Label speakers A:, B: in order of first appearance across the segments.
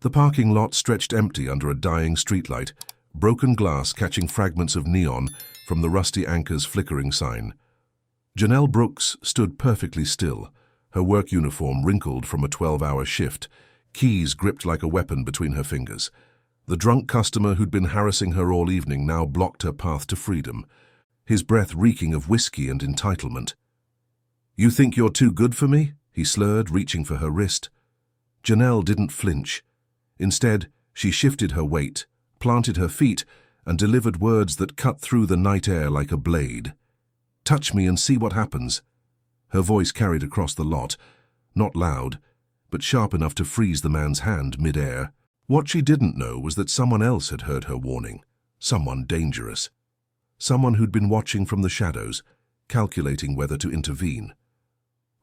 A: The parking lot stretched empty under a dying streetlight, broken glass catching fragments of neon from the rusty anchor's flickering sign. Janelle Brooks stood perfectly still, her work uniform wrinkled from a 12-hour shift, keys gripped like a weapon between her fingers. The drunk customer who'd been harassing her all evening now blocked her path to freedom, his breath reeking of whiskey and entitlement. "You think you're too good for me?" he slurred, reaching for her wrist. Janelle didn't flinch. Instead, she shifted her weight, planted her feet, and delivered words that cut through the night air like a blade. "Touch me and see what happens." Her voice carried across the lot, not loud, but sharp enough to freeze the man's hand mid-air. What she didn't know was that someone else had heard her warning, someone dangerous. Someone who'd been watching from the shadows, calculating whether to intervene.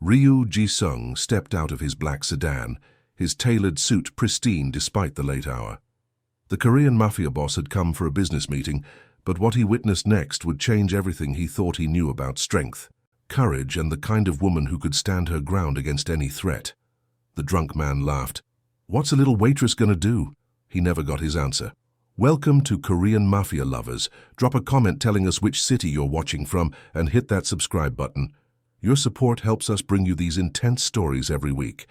A: Ryu Ji-sung stepped out of his black sedan, his tailored suit pristine despite the late hour. The Korean Mafia boss had come for a business meeting, but what he witnessed next would change everything he thought he knew about strength, courage, and the kind of woman who could stand her ground against any threat. The drunk man laughed. "What's a little waitress gonna do?" He never got his answer. Welcome to Korean Mafia lovers. Drop a comment telling us which city you're watching from and hit that subscribe button. Your support helps us bring you these intense stories every week.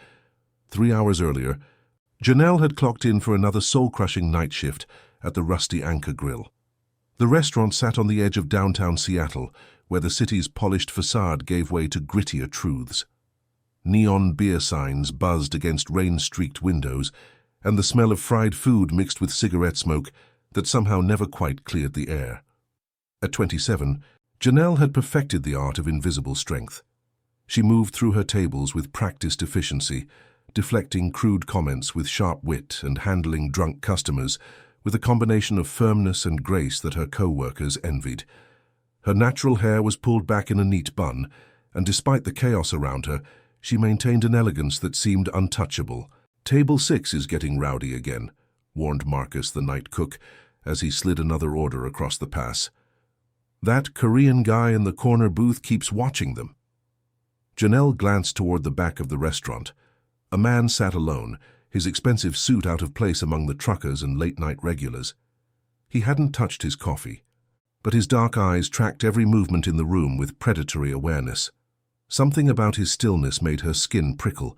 A: 3 hours earlier, Janelle had clocked in for another soul-crushing night shift at the Rusty Anchor Grill. The restaurant sat on the edge of downtown Seattle, where the city's polished facade gave way to grittier truths. Neon beer signs buzzed against rain-streaked windows, and the smell of fried food mixed with cigarette smoke that somehow never quite cleared the air. At 27, Janelle had perfected the art of invisible strength. She moved through her tables with practiced efficiency, deflecting crude comments with sharp wit and handling drunk customers with a combination of firmness and grace that her co-workers envied. Her natural hair was pulled back in a neat bun, and despite the chaos around her, she maintained an elegance that seemed untouchable. "Table 6 is getting rowdy again," warned Marcus, the night cook, as he slid another order across the pass. "That Korean guy in the corner booth keeps watching them." Janelle glanced toward the back of the restaurant. A man sat alone, his expensive suit out of place among the truckers and late-night regulars. He hadn't touched his coffee, but his dark eyes tracked every movement in the room with predatory awareness. Something about his stillness made her skin prickle,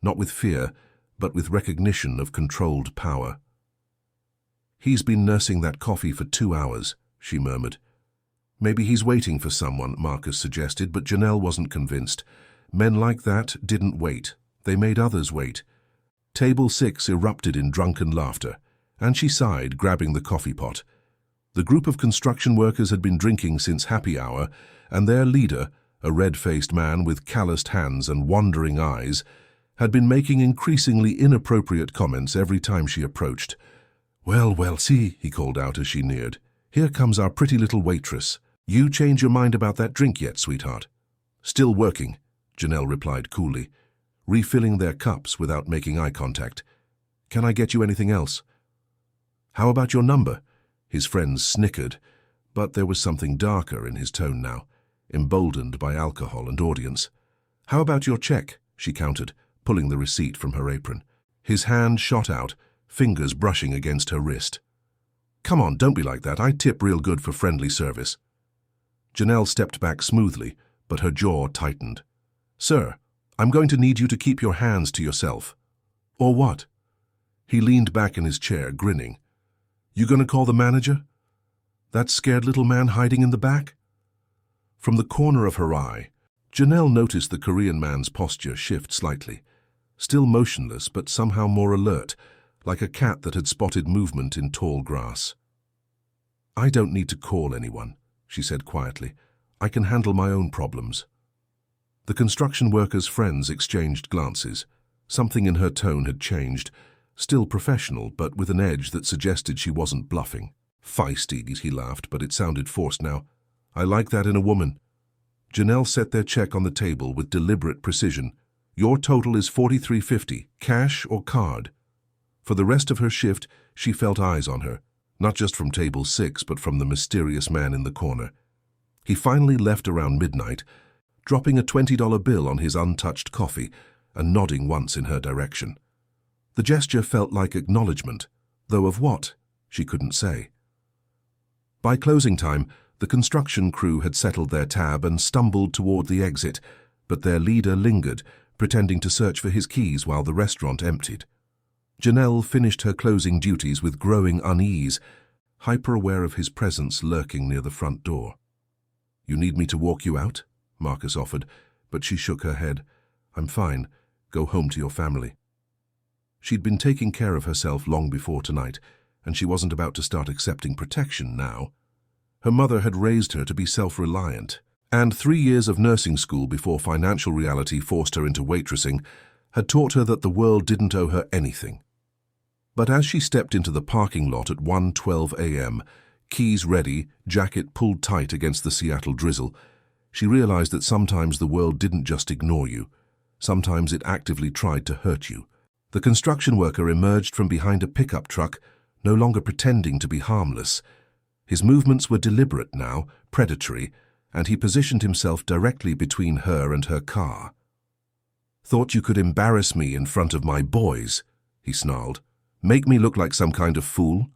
A: not with fear, but with recognition of controlled power. "He's been nursing that coffee for 2 hours, she murmured. "Maybe he's waiting for someone," Marcus suggested, but Janelle wasn't convinced. Men like that didn't wait. They made others wait. Table 6 erupted in drunken laughter, and she sighed, grabbing the coffee pot. The group of construction workers had been drinking since happy hour, and their leader, a red-faced man with calloused hands and wandering eyes, had been making increasingly inappropriate comments every time she approached. "Well, well, see," he called out as she neared. "Here comes our pretty little waitress. You change your mind about that drink yet, sweetheart?" "Still working," Janelle replied coolly, refilling their cups without making eye contact. "Can I get you anything else?" "How about your number?" His friends snickered, but there was something darker in his tone now, emboldened by alcohol and audience. "How about your check?" she countered, pulling the receipt from her apron. His hand shot out, fingers brushing against her wrist. "Come on, don't be like that. I tip real good for friendly service." Janelle stepped back smoothly, but her jaw tightened. "Sir, I'm going to need you to keep your hands to yourself." "Or what?" He leaned back in his chair, grinning. "You gonna call the manager? That scared little man hiding in the back?" From the corner of her eye, Janelle noticed the Korean man's posture shift slightly. Still motionless, but somehow more alert, like a cat that had spotted movement in tall grass. "I don't need to call anyone," she said quietly. "I can handle my own problems." The construction workers' friends exchanged glances. Something in her tone had changed, still professional, but with an edge that suggested she wasn't bluffing. "Feisty," he laughed, but it sounded forced now. "I like that in a woman." Janelle set their check on the table with deliberate precision. "Your total is $43.50, cash or card." For the rest of her shift, she felt eyes on her, not just from table 6, but from the mysterious man in the corner. He finally left around midnight, dropping a $20 bill on his untouched coffee and nodding once in her direction. The gesture felt like acknowledgement, though of what, she couldn't say. By closing time, the construction crew had settled their tab and stumbled toward the exit, but their leader lingered, pretending to search for his keys while the restaurant emptied. Janelle finished her closing duties with growing unease, hyper-aware of his presence lurking near the front door. "You need me to walk you out?" Marcus offered, but she shook her head. "I'm fine. Go home to your family." She'd been taking care of herself long before tonight, and she wasn't about to start accepting protection now. Her mother had raised her to be self-reliant, and 3 years of nursing school before financial reality forced her into waitressing had taught her that the world didn't owe her anything. But as she stepped into the parking lot at 1:12 a.m., keys ready, jacket pulled tight against the Seattle drizzle, she realized that sometimes the world didn't just ignore you. Sometimes it actively tried to hurt you. The construction worker emerged from behind a pickup truck, no longer pretending to be harmless. His movements were deliberate now, predatory, and he positioned himself directly between her and her car. "Thought you could embarrass me in front of my boys," he snarled. "Make me look like some kind of fool?"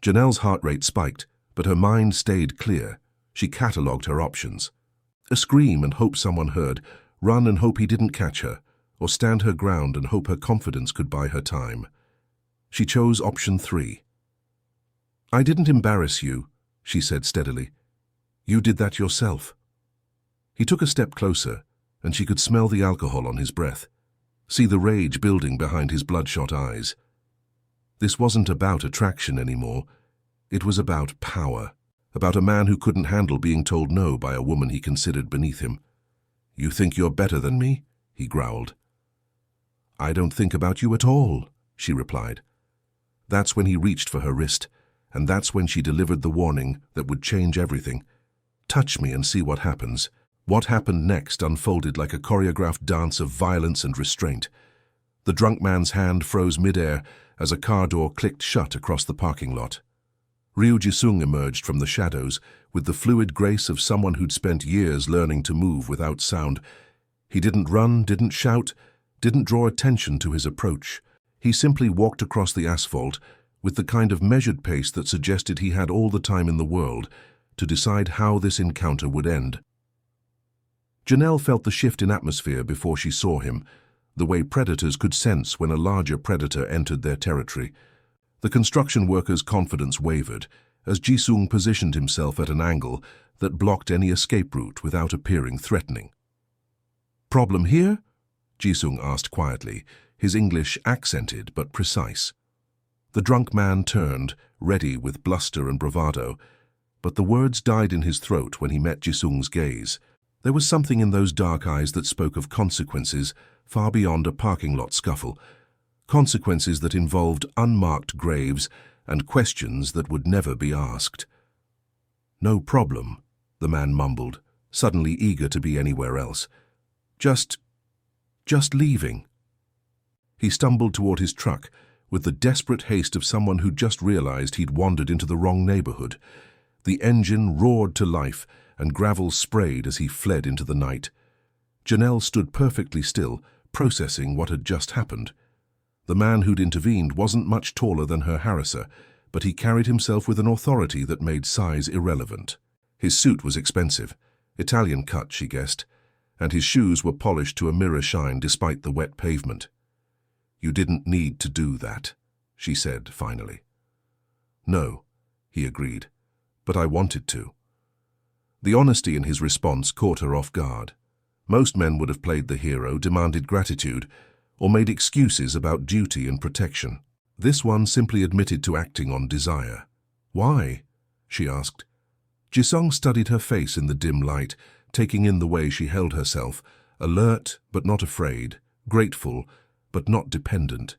A: Janelle's heart rate spiked, but her mind stayed clear. She catalogued her options. A scream and hope someone heard, run and hope he didn't catch her, or stand her ground and hope her confidence could buy her time. She chose option 3. "I didn't embarrass you," she said steadily. "You did that yourself." He took a step closer, and she could smell the alcohol on his breath, see the rage building behind his bloodshot eyes. This wasn't about attraction anymore. It was about power, about a man who couldn't handle being told no by a woman he considered beneath him. "You think you're better than me?" he growled. "I don't think about you at all," she replied. That's when he reached for her wrist, and that's when she delivered the warning that would change everything. "Touch me and see what happens." What happened next unfolded like a choreographed dance of violence and restraint. The drunk man's hand froze midair as a car door clicked shut across the parking lot. Ryu Jisung emerged from the shadows with the fluid grace of someone who'd spent years learning to move without sound. He didn't run, didn't shout, didn't draw attention to his approach. He simply walked across the asphalt with the kind of measured pace that suggested he had all the time in the world to decide how this encounter would end. Janelle felt the shift in atmosphere before she saw him, the way predators could sense when a larger predator entered their territory. The construction worker's confidence wavered as Jisung positioned himself at an angle that blocked any escape route without appearing threatening. "Problem here?" Jisung asked quietly, his English accented but precise. The drunk man turned, ready with bluster and bravado, but the words died in his throat when he met Jisung's gaze. There was something in those dark eyes that spoke of consequences far beyond a parking lot scuffle, consequences that involved unmarked graves and questions that would never be asked. "No problem," the man mumbled, suddenly eager to be anywhere else. Just leaving." He stumbled toward his truck with the desperate haste of someone who'd just realized he'd wandered into the wrong neighborhood. The engine roared to life, and gravel sprayed as he fled into the night. Janelle stood perfectly still, processing what had just happened. The man who'd intervened wasn't much taller than her harasser, but he carried himself with an authority that made size irrelevant. His suit was expensive, Italian cut, she guessed, and his shoes were polished to a mirror shine despite the wet pavement. "You didn't need to do that," she said finally. "No," he agreed, "but I wanted to." The honesty in his response caught her off guard. Most men would have played the hero, demanded gratitude, or made excuses about duty and protection. This one simply admitted to acting on desire. "Why?" she asked. Jisung studied her face in the dim light, taking in the way she held herself, alert but not afraid, grateful but not dependent.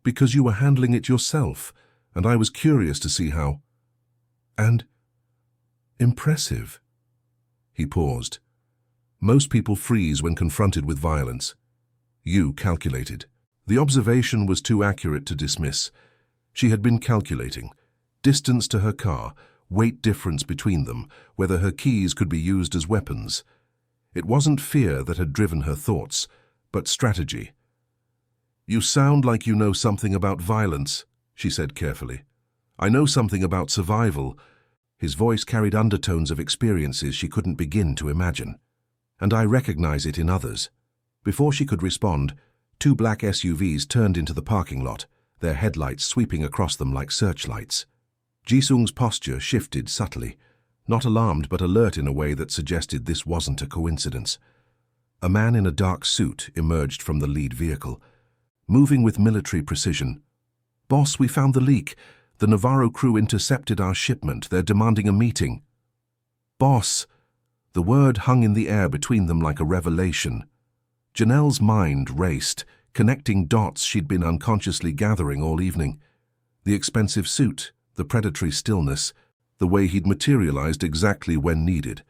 A: "Because you were handling it yourself, and I was curious to see how—" "And impressive." He paused. Most people freeze when confronted with violence. You calculated. The observation was too accurate to dismiss. She had been calculating. Distance to her car, weight difference between them, whether her keys could be used as weapons. It wasn't fear that had driven her thoughts, but strategy. "You sound like you know something about violence," she said carefully. "I know something about survival." His voice carried undertones of experiences she couldn't begin to imagine. "And I recognize it in others." Before she could respond, 2 black SUVs turned into the parking lot, their headlights sweeping across them like searchlights. Jisung's posture shifted subtly, not alarmed but alert in a way that suggested this wasn't a coincidence. A man in a dark suit emerged from the lead vehicle, moving with military precision. "Boss, we found the leak. The Navarro crew intercepted our shipment. They're demanding a meeting." "Boss!" The word hung in the air between them like a revelation. Janelle's mind raced, connecting dots she'd been unconsciously gathering all evening. The expensive suit, the predatory stillness, the way he'd materialized exactly when needed.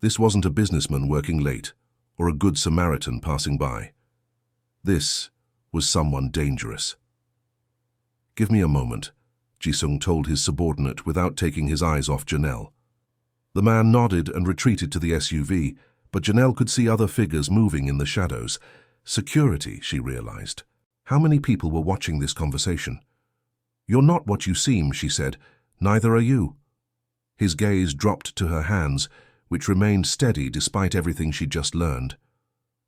A: This wasn't a businessman working late, or a good Samaritan passing by. This was someone dangerous. "Give me a moment," Jisung told his subordinate without taking his eyes off Janelle. The man nodded and retreated to the SUV, but Janelle could see other figures moving in the shadows. Security, she realized. How many people were watching this conversation? "You're not what you seem," she said. "Neither are you." His gaze dropped to her hands, which remained steady despite everything she'd just learned.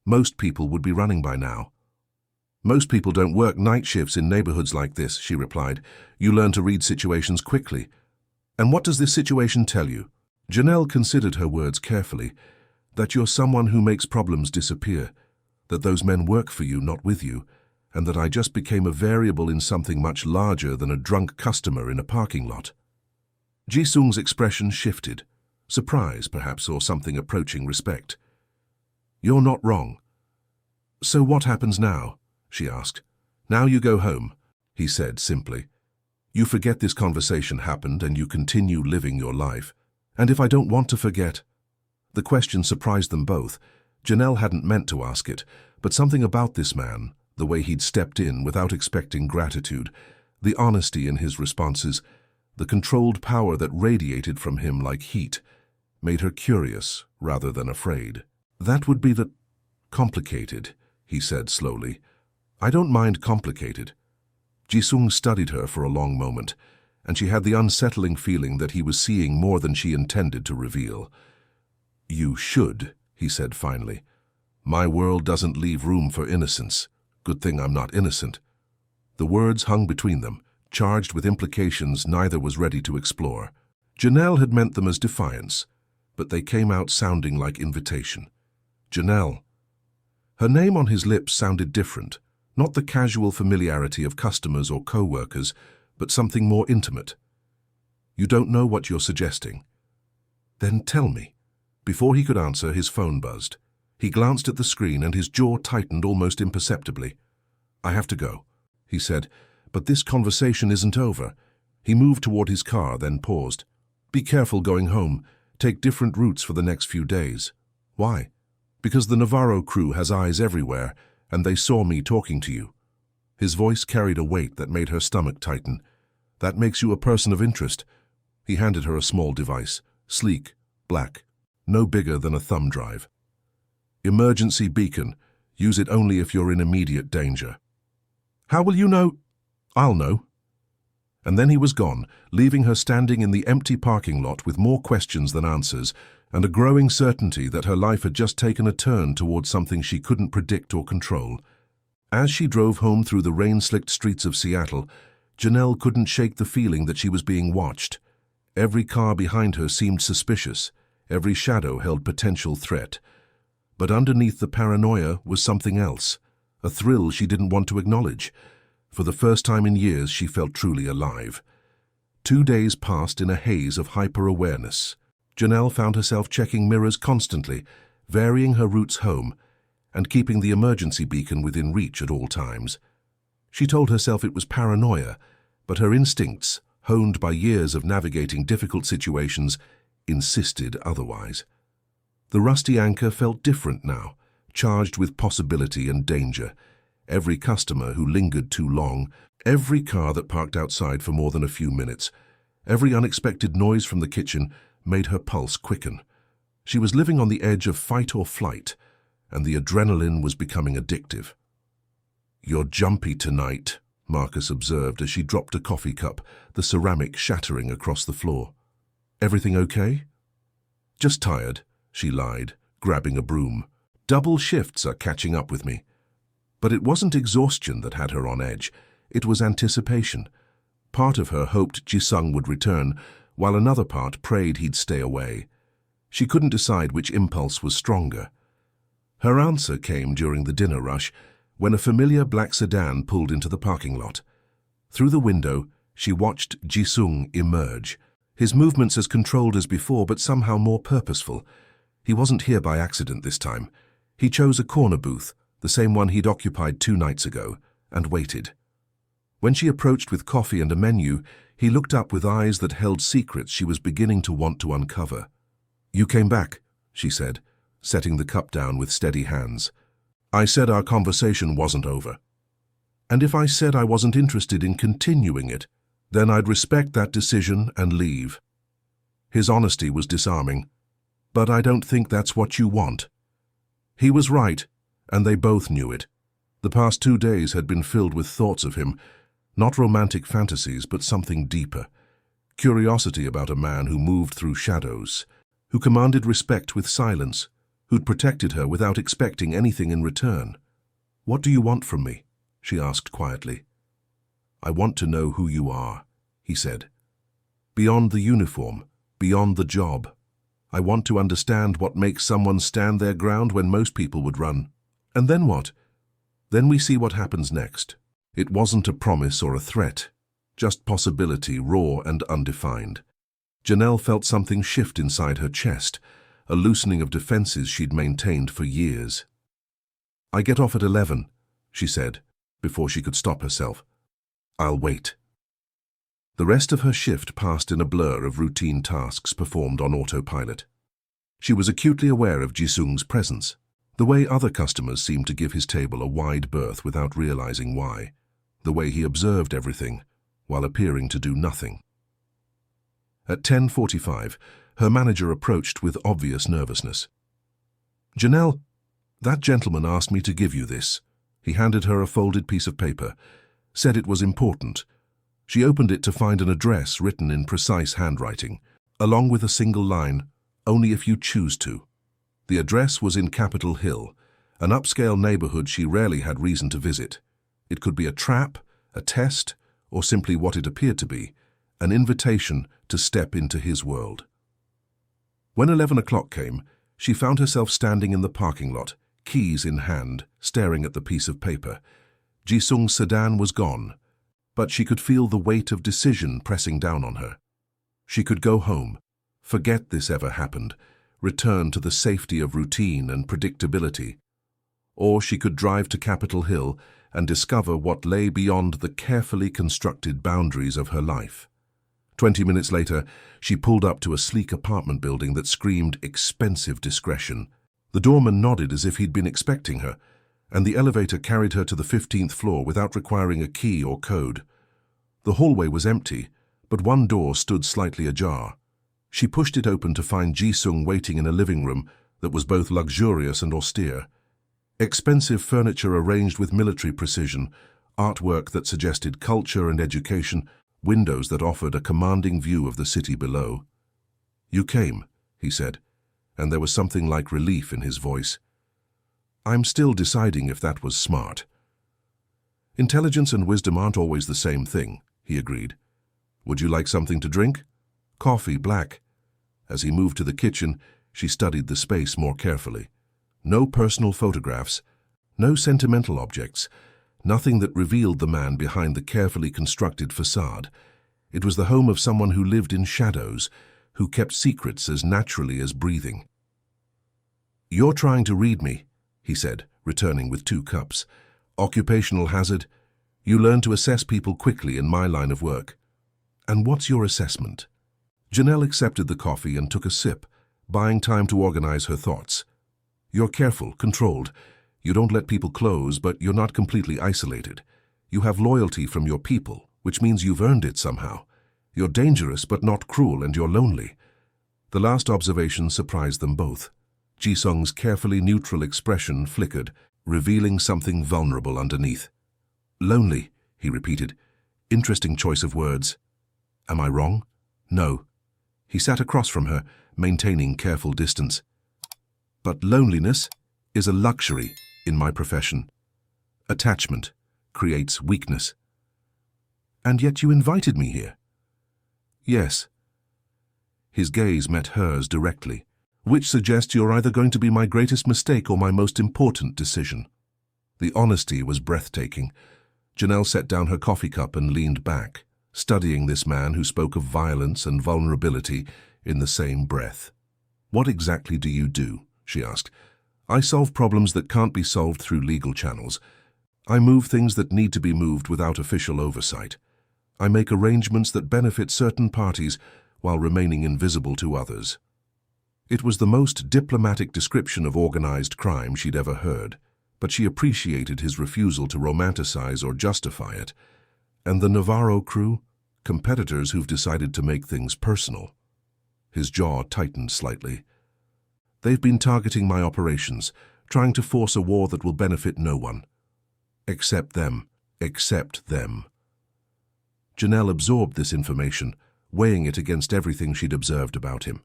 A: "Most people would be running by now." "Most people don't work night shifts in neighborhoods like this," she replied. "You learn to read situations quickly." "And what does this situation tell you?" Janelle considered her words carefully. "That you're someone who makes problems disappear, that those men work for you, not with you, and that I just became a variable in something much larger than a drunk customer in a parking lot." Jisung's expression shifted, surprise perhaps, or something approaching respect. "You're not wrong." "So what happens now?" she asked. "Now you go home," he said simply. "You forget this conversation happened and you continue living your life. And if I don't want to forget?" The question surprised them both. Janelle hadn't meant to ask it, but something about this man, the way he'd stepped in without expecting gratitude, the honesty in his responses, the controlled power that radiated from him like heat, made her curious rather than afraid. "That would be the complicated," he said slowly. "I don't mind complicated." Jisung studied her for a long moment, and she had the unsettling feeling that he was seeing more than she intended to reveal. "You should," he said finally. "My world doesn't leave room for innocence. Good thing I'm not innocent." The words hung between them, charged with implications neither was ready to explore. Janelle had meant them as defiance, but they came out sounding like invitation. Janelle. Her name on his lips sounded different, not the casual familiarity of customers or co-workers, but something more intimate. "You don't know what you're suggesting." "Then tell me." Before he could answer, his phone buzzed. He glanced at the screen and his jaw tightened almost imperceptibly. "I have to go," he said, "but this conversation isn't over." He moved toward his car, then paused. "Be careful going home. Take different routes for the next few days." "Why?" "Because the Navarro crew has eyes everywhere, and they saw me talking to you." His voice carried a weight that made her stomach tighten. "That makes you a person of interest." He handed her a small device, sleek, black, no bigger than a thumb drive. "Emergency beacon. Use it only if you're in immediate danger." "How will you know?" "I'll know." And then he was gone, leaving her standing in the empty parking lot with more questions than answers, and a growing certainty that her life had just taken a turn towards something she couldn't predict or control. As she drove home through the rain-slicked streets of Seattle, Janelle couldn't shake the feeling that she was being watched. Every car behind her seemed suspicious. Every shadow held potential threat. But underneath the paranoia was something else, a thrill she didn't want to acknowledge. For the first time in years, she felt truly alive. 2 days passed in a haze of hyper-awareness. Janelle found herself checking mirrors constantly, varying her routes home, and keeping the emergency beacon within reach at all times. She told herself it was paranoia, but her instincts, honed by years of navigating difficult situations, insisted otherwise. The rusty anchor felt different now, charged with possibility and danger. Every customer who lingered too long, every car that parked outside for more than a few minutes, every unexpected noise from the kitchen made her pulse quicken. She was living on the edge of fight or flight, and the adrenaline was becoming addictive. You're jumpy tonight, Marcus observed as she dropped a coffee cup, the ceramic shattering across the floor. Everything okay? Just tired, she lied, grabbing a broom. Double shifts are catching up with me. But it wasn't exhaustion that had her on edge. It was anticipation. Part of her hoped Jisung would return, while another part prayed he'd stay away. She couldn't decide which impulse was stronger. Her answer came during the dinner rush, when a familiar black sedan pulled into the parking lot. Through the window, she watched Jisung emerge. His movements as controlled as before, but somehow more purposeful. He wasn't here by accident this time. He chose a corner booth, the same one he'd occupied 2 nights ago, and waited. When she approached with coffee and a menu, he looked up with eyes that held secrets she was beginning to want to uncover. "You came back," she said, setting the cup down with steady hands. "I said our conversation wasn't over. And if I said I wasn't interested in continuing it, then I'd respect that decision and leave." His honesty was disarming. "But I don't think that's what you want." He was right, and they both knew it. The past 2 days had been filled with thoughts of him, not romantic fantasies, but something deeper. Curiosity about a man who moved through shadows, who commanded respect with silence, who'd protected her without expecting anything in return. "What do you want from me?" she asked quietly. "I want to know who you are," he said. "Beyond the uniform, beyond the job. I want to understand what makes someone stand their ground when most people would run. And then what? Then we see what happens next." It wasn't a promise or a threat, just possibility, raw and undefined. Janelle felt something shift inside her chest, a loosening of defenses she'd maintained for years. "I get off at 11, she said, before she could stop herself. "I'll wait." The rest of her shift passed in a blur of routine tasks performed on autopilot. She was acutely aware of Jisung's presence, the way other customers seemed to give his table a wide berth without realizing why, the way he observed everything while appearing to do nothing. At 10:45, her manager approached with obvious nervousness. "Janelle, that gentleman asked me to give you this." He handed her a folded piece of paper, said it was important. She opened it to find an address written in precise handwriting, along with a single line, "Only if you choose to." The address was in Capitol Hill, an upscale neighborhood she rarely had reason to visit. It could be a trap, a test, or simply what it appeared to be, an invitation to step into his world. When 11 o'clock came, she found herself standing in the parking lot, keys in hand, staring at the piece of paper. Jisung's sedan was gone, but she could feel the weight of decision pressing down on her. She could go home, forget this ever happened, return to the safety of routine and predictability. Or she could drive to Capitol Hill and discover what lay beyond the carefully constructed boundaries of her life. 20 minutes later, she pulled up to a sleek apartment building that screamed expensive discretion. The doorman nodded as if he'd been expecting her, and the elevator carried her to the 15th floor without requiring a key or code. The hallway was empty, but one door stood slightly ajar. She pushed it open to find Jisung waiting in a living room that was both luxurious and austere. Expensive furniture arranged with military precision, artwork that suggested culture and education, windows that offered a commanding view of the city below. "You came," he said, and there was something like relief in his voice. "I'm still deciding if that was smart." "Intelligence and wisdom aren't always the same thing," he agreed. "Would you like something to drink?" "Coffee, black." As he moved to the kitchen, she studied the space more carefully. No personal photographs, no sentimental objects, nothing that revealed the man behind the carefully constructed facade. It was the home of someone who lived in shadows, who kept secrets as naturally as breathing. "You're trying to read me," he said, returning with 2 cups. "Occupational hazard. You learn to assess people quickly in my line of work." "And what's your assessment?" Janelle accepted the coffee and took a sip, buying time to organize her thoughts. "You're careful, controlled. You don't let people close, but you're not completely isolated. You have loyalty from your people, which means you've earned it somehow. You're dangerous but not cruel, and you're lonely." The last observation surprised them both. Jisung's carefully neutral expression flickered, revealing something vulnerable underneath. Lonely, he repeated. Interesting choice of words. Am I wrong? No. He sat across from her, maintaining careful distance. But loneliness is a luxury in my profession. Attachment creates weakness. And yet you invited me here. Yes. His gaze met hers directly, which suggests you're either going to be my greatest mistake or my most important decision. The honesty was breathtaking. Janelle set down her coffee cup and leaned back, studying this man who spoke of violence and vulnerability in the same breath. What exactly do you do? She asked. I solve problems that can't be solved through legal channels. I move things that need to be moved without official oversight. I make arrangements that benefit certain parties while remaining invisible to others. It was the most diplomatic description of organized crime she'd ever heard, but she appreciated his refusal to romanticize or justify it. And the Navarro crew? Competitors who've decided to make things personal. His jaw tightened slightly. They've been targeting my operations, trying to force a war that will benefit no one. Except them. Except them. Janelle absorbed this information, weighing it against everything she'd observed about him.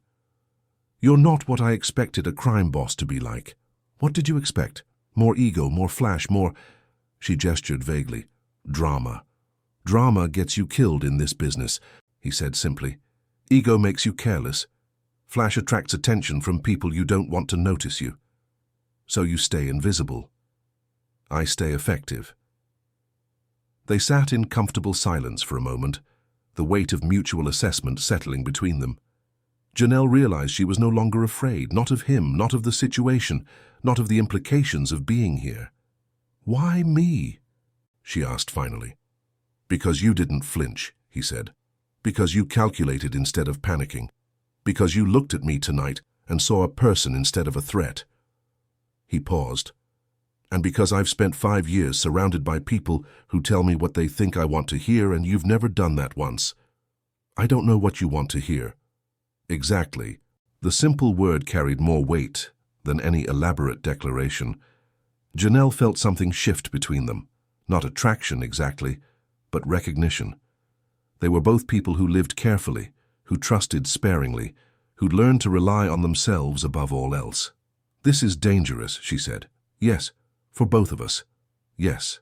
A: You're not what I expected a crime boss to be like. What did you expect? More ego, more flash, more... She gestured vaguely. Drama. Drama gets you killed in this business, he said simply. Ego makes you careless. Flash attracts attention from people you don't want to notice you. So you stay invisible. I stay effective. They sat in comfortable silence for a moment, the weight of mutual assessment settling between them. Janelle realized she was no longer afraid, not of him, not of the situation, not of the implications of being here. Why me? She asked finally. Because you didn't flinch, he said. Because you calculated instead of panicking. Because you looked at me tonight and saw a person instead of a threat. He paused. And because I've spent 5 years surrounded by people who tell me what they think I want to hear, and you've never done that once. I don't know what you want to hear. Exactly. The simple word carried more weight than any elaborate declaration. Janelle felt something shift between them. Not attraction exactly, but recognition. They were both people who lived carefully, who trusted sparingly, who'd learned to rely on themselves above all else. This is dangerous, she said. Yes. For both of us. Yes.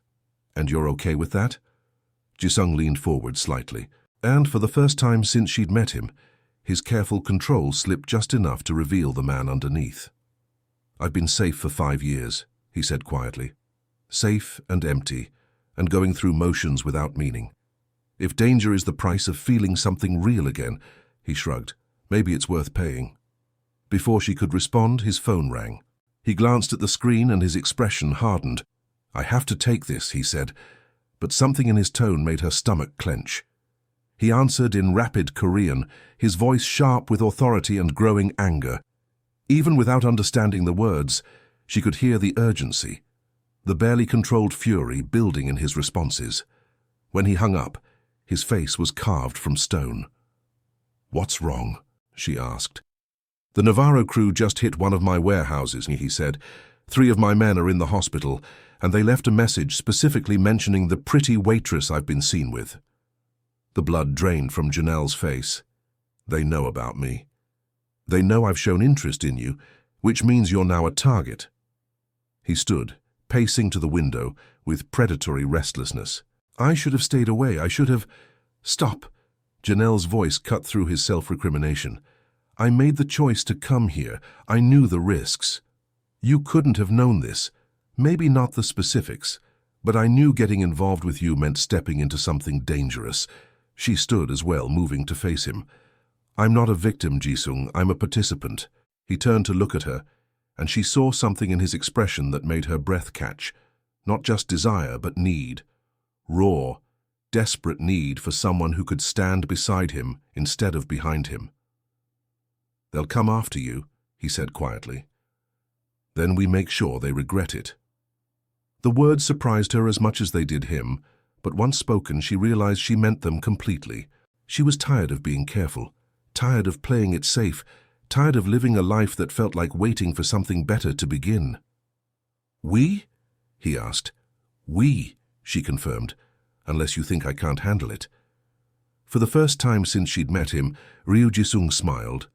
A: And you're okay with that? Jisung leaned forward slightly, and for the first time since she'd met him, his careful control slipped just enough to reveal the man underneath. I've been safe for 5 years, he said quietly. Safe and empty, and going through motions without meaning. If danger is the price of feeling something real again, he shrugged, maybe it's worth paying. Before she could respond, his phone rang. He glanced at the screen and his expression hardened. I have to take this, he said, but something in his tone made her stomach clench. He answered in rapid Korean, his voice sharp with authority and growing anger. Even without understanding the words, she could hear the urgency, the barely controlled fury building in his responses. When he hung up, his face was carved from stone. What's wrong? She asked. The Navarro crew just hit one of my warehouses, he said. 3 of my men are in the hospital, and they left a message specifically mentioning the pretty waitress I've been seen with. The blood drained from Janelle's face. They know about me. They know I've shown interest in you, which means you're now a target. He stood, pacing to the window with predatory restlessness. I should have stayed away. I should have... Stop! Janelle's voice cut through his self-recrimination. I made the choice to come here. I knew the risks. You couldn't have known this. Maybe not the specifics, but I knew getting involved with you meant stepping into something dangerous. She stood as well, moving to face him. I'm not a victim, Jisung. I'm a participant. He turned to look at her, and she saw something in his expression that made her breath catch. Not just desire, but need. Raw, desperate need for someone who could stand beside him instead of behind him. They'll come after you, he said quietly. Then we make sure they regret it. The words surprised her as much as they did him, but once spoken she realized she meant them completely. She was tired of being careful, tired of playing it safe, tired of living a life that felt like waiting for something better to begin. We? He asked. We? she confirmed, "unless you think I can't handle it." For the first time since she'd met him, Ryu Jisung smiled.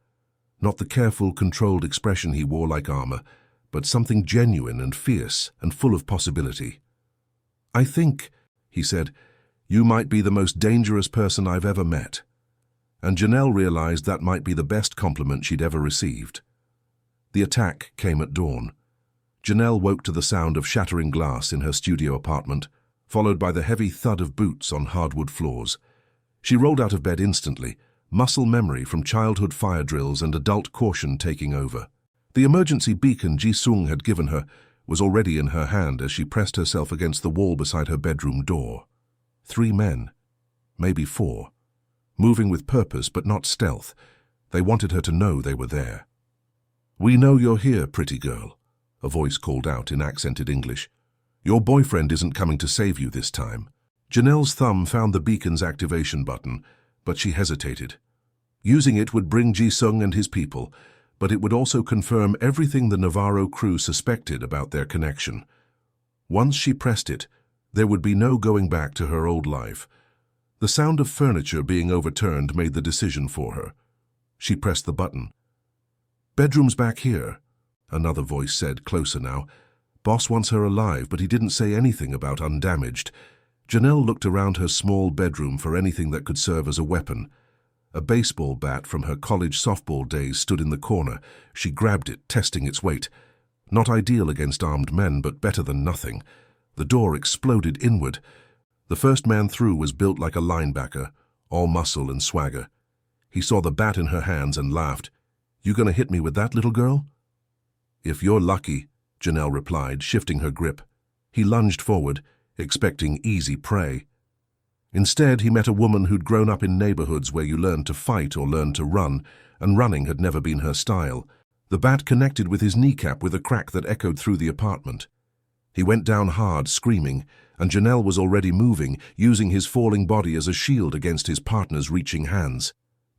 A: Not the careful, controlled expression he wore like armor, but something genuine and fierce and full of possibility. "I think," he said, "you might be the most dangerous person I've ever met." And Janelle realized that might be the best compliment she'd ever received. The attack came at dawn. Janelle woke to the sound of shattering glass in her studio apartment, followed by the heavy thud of boots on hardwood floors. She rolled out of bed instantly, muscle memory from childhood fire drills and adult caution taking over. The emergency beacon Ji-sung had given her was already in her hand as she pressed herself against the wall beside her bedroom door. 3 men, maybe 4, moving with purpose but not stealth. They wanted her to know they were there. "We know you're here, pretty girl," a voice called out in accented English. "Your boyfriend isn't coming to save you this time." Janelle's thumb found the beacon's activation button, but she hesitated. Using it would bring Ji-sung and his people, but it would also confirm everything the Navarro crew suspected about their connection. Once she pressed it, there would be no going back to her old life. The sound of furniture being overturned made the decision for her. She pressed the button. "Bedroom's back here," another voice said, closer now. "Boss wants her alive, but he didn't say anything about undamaged." Janelle looked around her small bedroom for anything that could serve as a weapon. A baseball bat from her college softball days stood in the corner. She grabbed it, testing its weight. Not ideal against armed men, but better than nothing. The door exploded inward. The first man through was built like a linebacker, all muscle and swagger. He saw the bat in her hands and laughed. "You gonna hit me with that, little girl?" "If you're lucky," Janelle replied, shifting her grip. He lunged forward, expecting easy prey. Instead, he met a woman who'd grown up in neighborhoods where you learned to fight or learned to run, and running had never been her style. The bat connected with his kneecap with a crack that echoed through the apartment. He went down hard, screaming, and Janelle was already moving, using his falling body as a shield against his partner's reaching hands.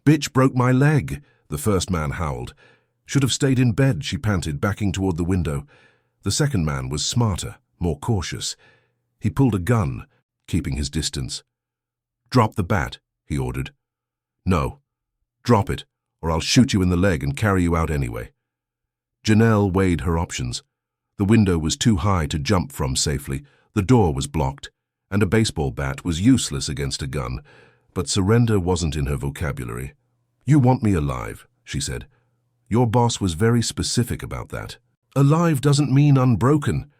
A: "Bitch broke my leg," the first man howled. "Should have stayed in bed," she panted, backing toward the window. The second man was smarter, more cautious. He pulled a gun, keeping his distance. "Drop the bat," he ordered. "No. Drop it, or I'll shoot you in the leg and carry you out anyway." Janelle weighed her options. The window was too high to jump from safely, the door was blocked, and a baseball bat was useless against a gun, but surrender wasn't in her vocabulary. "You want me alive," she said. "Your boss was very specific about that. Alive doesn't mean unbroken."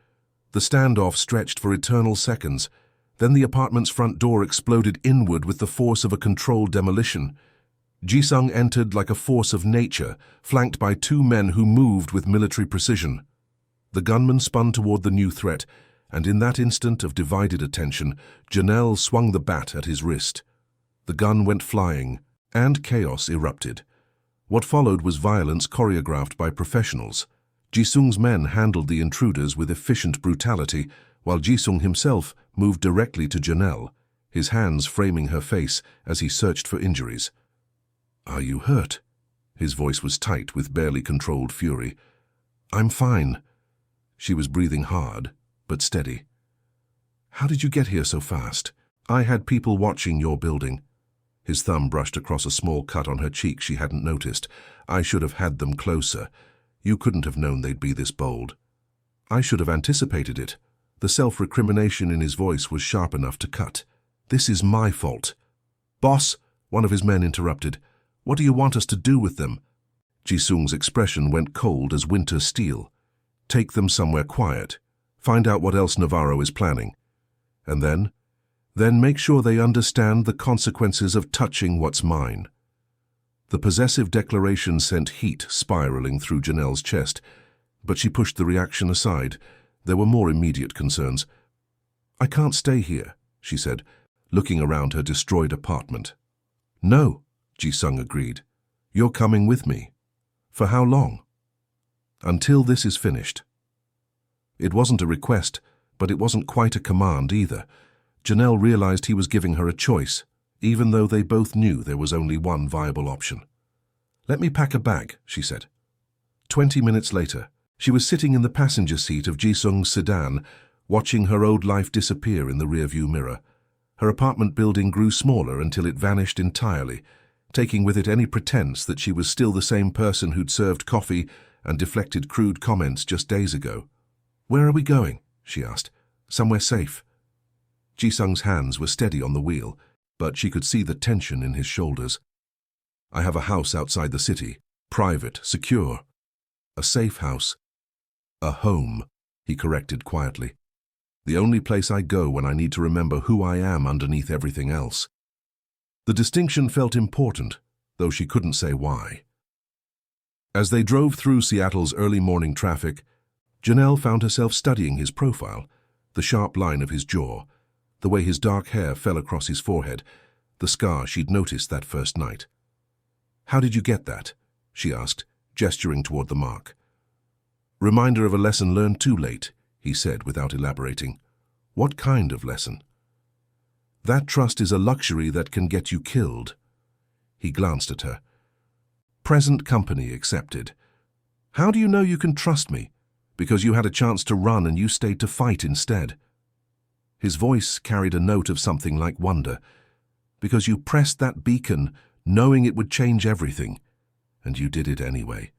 A: The standoff stretched for eternal seconds. Then the apartment's front door exploded inward with the force of a controlled demolition. Ji-sung entered like a force of nature, flanked by 2 men who moved with military precision. The gunman spun toward the new threat, and in that instant of divided attention, Janelle swung the bat at his wrist. The gun went flying, and chaos erupted. What followed was violence choreographed by professionals. Ji-sung's men handled the intruders with efficient brutality, while Ji-sung himself moved directly to Janelle, his hands framing her face as he searched for injuries. "Are you hurt?" His voice was tight with barely controlled fury. "I'm fine." She was breathing hard, but steady. "How did you get here so fast?" "I had people watching your building." His thumb brushed across a small cut on her cheek she hadn't noticed. "I should have had them closer. You couldn't have known they'd be this bold." "I should have anticipated it." The self-recrimination in his voice was sharp enough to cut. "This is my fault." "Boss," one of his men interrupted, "what do you want us to do with them?" Ji-sung's expression went cold as winter steel. "Take them somewhere quiet. Find out what else Navarro is planning. And then make sure they understand the consequences of touching what's mine." The possessive declaration sent heat spiraling through Janelle's chest, but she pushed the reaction aside. There were more immediate concerns. "I can't stay here," she said, looking around her destroyed apartment. "No," Ji-sung agreed. "You're coming with me." "For how long?" "Until this is finished." It wasn't a request, but it wasn't quite a command either. Janelle realized he was giving her a choice, even though they both knew there was only one viable option. "Let me pack a bag," she said. 20 minutes later, she was sitting in the passenger seat of Ji-sung's sedan, watching her old life disappear in the rearview mirror. Her apartment building grew smaller until it vanished entirely, taking with it any pretense that she was still the same person who'd served coffee and deflected crude comments just days ago. "Where are we going?" she asked. "Somewhere safe." Ji-sung's hands were steady on the wheel, but she could see the tension in his shoulders. "I have a house outside the city. Private, secure. A safe house. A home," he corrected quietly. "The only place I go when I need to remember who I am underneath everything else." The distinction felt important, though she couldn't say why. As they drove through Seattle's early morning traffic, Janelle found herself studying his profile, the sharp line of his jaw, the way his dark hair fell across his forehead, the scar she'd noticed that first night. "How did you get that?" she asked, gesturing toward the mark. "Reminder of a lesson learned too late," he said without elaborating. "What kind of lesson?" "That trust is a luxury that can get you killed." He glanced at her. "Present company accepted. How do you know you can trust me? Because you had a chance to run and you stayed to fight instead." His voice carried a note of something like wonder. "Because you pressed that beacon, knowing it would change everything. And you did it anyway."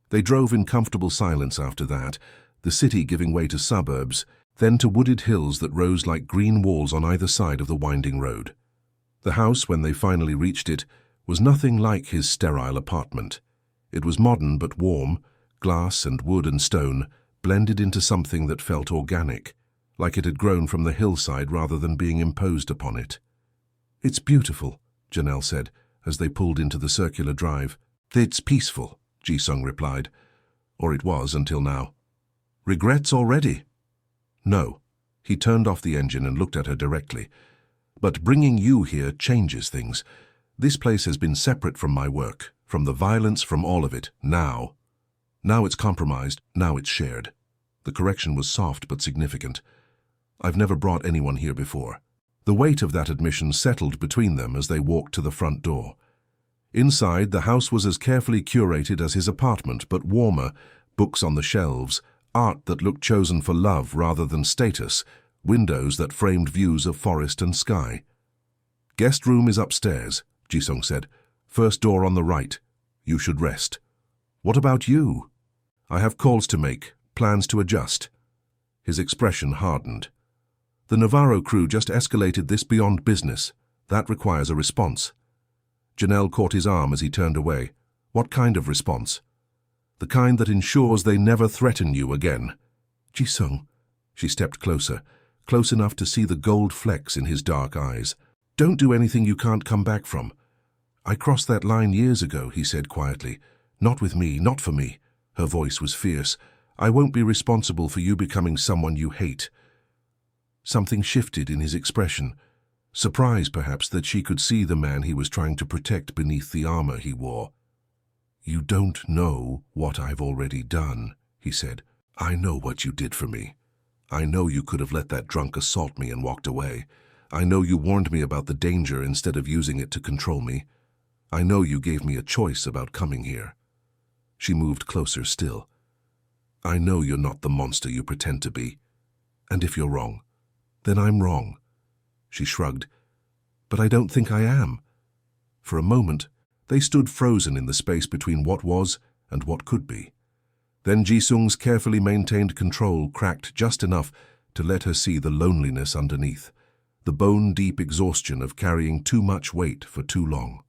A: They drove in comfortable silence after that, the city giving way to suburbs, then to wooded hills that rose like green walls on either side of the winding road. The house, when they finally reached it, was nothing like his sterile apartment. It was modern but warm, glass and wood and stone, blended into something that felt organic, like it had grown from the hillside rather than being imposed upon it. "It's beautiful," Janelle said, as they pulled into the circular drive. "It's peaceful," Ji-sung replied. "Or it was until now." "Regrets already?" "No." He turned off the engine and looked at her directly. "But bringing you here changes things. This place has been separate from my work, from the violence, from all of it, now. Now it's compromised, now it's shared." The correction was soft but significant. "I've never brought anyone here before." The weight of that admission settled between them as they walked to the front door. Inside, the house was as carefully curated as his apartment, but warmer, books on the shelves, art that looked chosen for love rather than status, windows that framed views of forest and sky. "Guest room is upstairs," Ji-sung said. "First door on the right. You should rest." "What about you?" "I have calls to make, plans to adjust." His expression hardened. "The Navarro crew just escalated this beyond business. That requires a response." Janelle caught his arm as he turned away. "What kind of response?" "The kind that ensures they never threaten you again." "Ji-sung." She stepped closer, close enough to see the gold flecks in his dark eyes. "Don't do anything you can't come back from." "I crossed that line years ago," he said quietly. "Not with me, not for me." Her voice was fierce. "I won't be responsible for you becoming someone you hate." Something shifted in his expression. Surprise, perhaps, that she could see the man he was trying to protect beneath the armor he wore. "You don't know what I've already done," he said. "I know what you did for me. I know you could have let that drunk assault me and walked away. I know you warned me about the danger instead of using it to control me. I know you gave me a choice about coming here." She moved closer still. "I know you're not the monster you pretend to be. And if you're wrong, then I'm wrong." She shrugged. "But I don't think I am." For a moment, they stood frozen in the space between what was and what could be. Then Ji-sung's carefully maintained control cracked just enough to let her see the loneliness underneath, the bone-deep exhaustion of carrying too much weight for too long.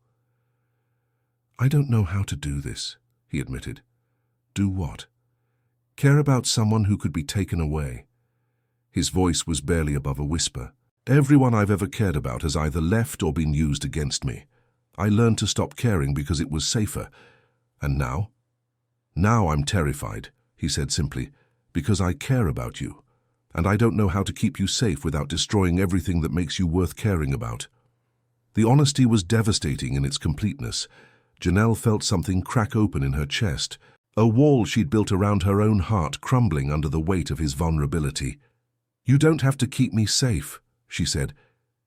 A: "I don't know how to do this," he admitted. "Do what?" "Care about someone who could be taken away." His voice was barely above a whisper. "Everyone I've ever cared about has either left or been used against me. I learned to stop caring because it was safer. And now? Now I'm terrified," he said simply, "because I care about you. And I don't know how to keep you safe without destroying everything that makes you worth caring about." The honesty was devastating in its completeness. Janelle felt something crack open in her chest, a wall she'd built around her own heart crumbling under the weight of his vulnerability. "You don't have to keep me safe," she said.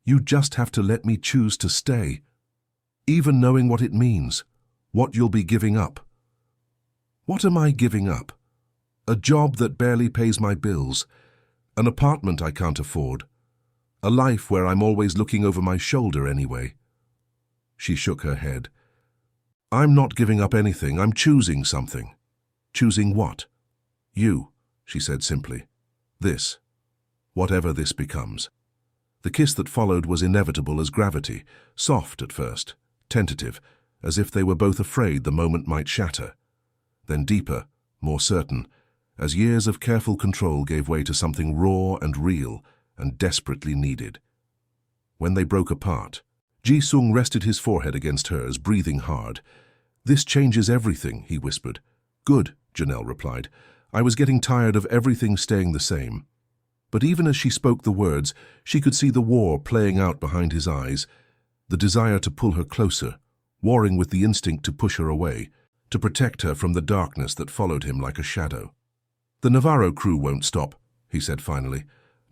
A: "You just have to let me choose to stay. Even knowing what it means, what you'll be giving up." "What am I giving up? A job that barely pays my bills, An apartment I can't afford. A life where I'm always looking over my shoulder anyway. She shook her head. I'm not giving up anything, I'm choosing something. Choosing what? You, she said simply. This. Whatever this becomes. The kiss that followed was inevitable as gravity, soft at first, tentative, as if they were both afraid the moment might shatter. Then deeper, more certain, as years of careful control gave way to something raw and real and desperately needed. When they broke apart, Ji-sung rested his forehead against hers, breathing hard. This changes everything, he whispered. Good, Janelle replied. I was getting tired of everything staying the same. But even as she spoke the words, she could see the war playing out behind his eyes, the desire to pull her closer, warring with the instinct to push her away, to protect her from the darkness that followed him like a shadow. The Navarro crew won't stop, he said finally.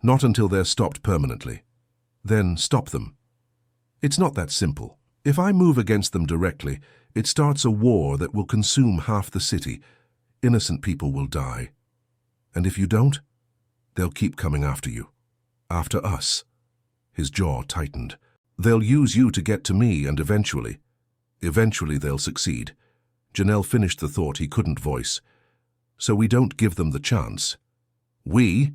A: Not until they're stopped permanently. Then stop them. It's not that simple. If I move against them directly, it starts a war that will consume half the city. Innocent people will die. And if you don't, they'll keep coming after you. After us. His jaw tightened. They'll use you to get to me, and eventually they'll succeed. Janelle finished the thought he couldn't voice. So we don't give them the chance. We?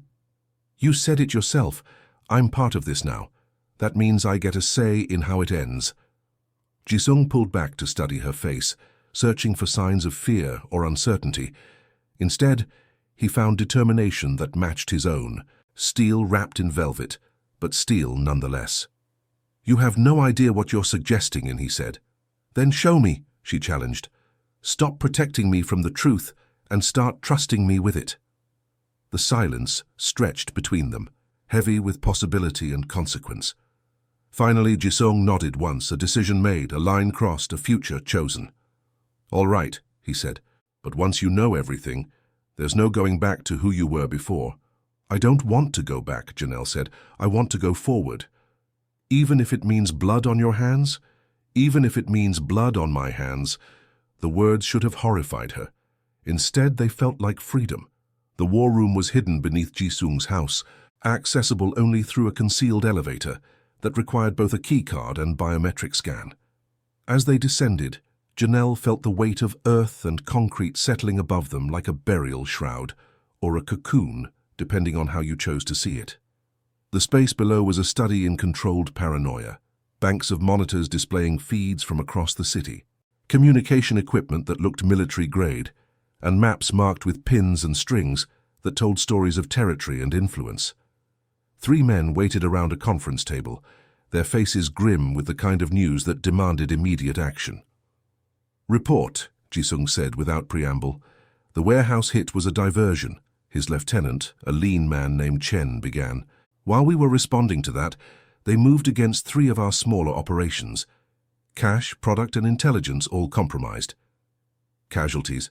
A: You said it yourself. I'm part of this now. That means I get a say in how it ends. Ji-sung pulled back to study her face, searching for signs of fear or uncertainty. Instead, he found determination that matched his own, steel wrapped in velvet, but steel nonetheless. You have no idea what you're suggesting, he said. Then show me, she challenged. Stop protecting me from the truth and start trusting me with it. The silence stretched between them, heavy with possibility and consequence. Finally, Ji-sung nodded once, a decision made, a line crossed, a future chosen. All right, he said, but once you know everything, there's no going back to who you were before. I don't want to go back, Janelle said. I want to go forward. Even if it means blood on your hands? Even if it means blood on my hands? The words should have horrified her. Instead, they felt like freedom. The war room was hidden beneath Ji-sung's house, accessible only through a concealed elevator that required both a keycard and biometric scan. As they descended, Janelle felt the weight of earth and concrete settling above them like a burial shroud, or a cocoon, depending on how you chose to see it. The space below was a study in controlled paranoia, banks of monitors displaying feeds from across the city, communication equipment that looked military-grade, and maps marked with pins and strings that told stories of territory and influence. 3 men waited around a conference table, their faces grim with the kind of news that demanded immediate action. Report, Ji-sung said without preamble. The warehouse hit was a diversion. His lieutenant, a lean man named Chen, began. While we were responding to that, they moved against 3 of our smaller operations. Cash, product, and intelligence all compromised. Casualties.